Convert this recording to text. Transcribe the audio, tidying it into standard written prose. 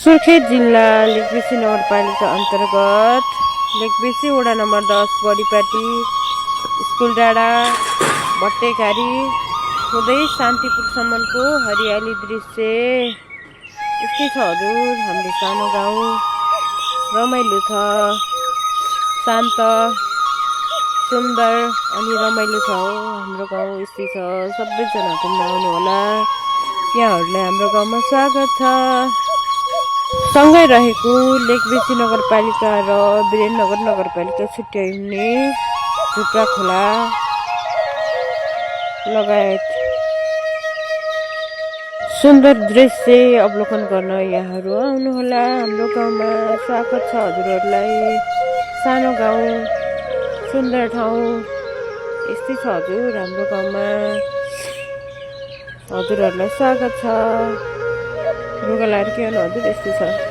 सुर्खेत जिल्ला लेकबेसी नगरपालिका अन्तर्गत लेकबेसी वडा नम्बर 10 बडीपाटी स्कुल डाँडा भट्टेघारी हुँदै शान्तिपुरसम्मको हरियाली दृश्य यस्तै छ हजुर। हाम्रो सानो गाउँ रमाइलो छ, शान्त सुन्दर अनि रमाइलो छ हो हाम्रो गाउँ। यस्तै छ, सबैजना घुम्न आउनु होला। यहाँहरूलाई हाम्रो गाउँमा स्वागत छ। सँगै रहेको लेकबेसी नगरपालिका र वीरेन्द्रनगर नगरपालिका छुट्याइने झुप्रा खोला लगायत सुन्दर दृश्य अवलोकन गर्न यहाँहरू आउनुहोला। हाम्रो गाउँमा स्वागत छ हजुरहरूलाई। सानो गाउँ, सुन्दर ठाउँ यस्तै छ हजुर। हाम्रो गाउँमा हजुरहरूलाई स्वागत छ। रुगा लाएर के गर्नु हजुर, यस्तै छ।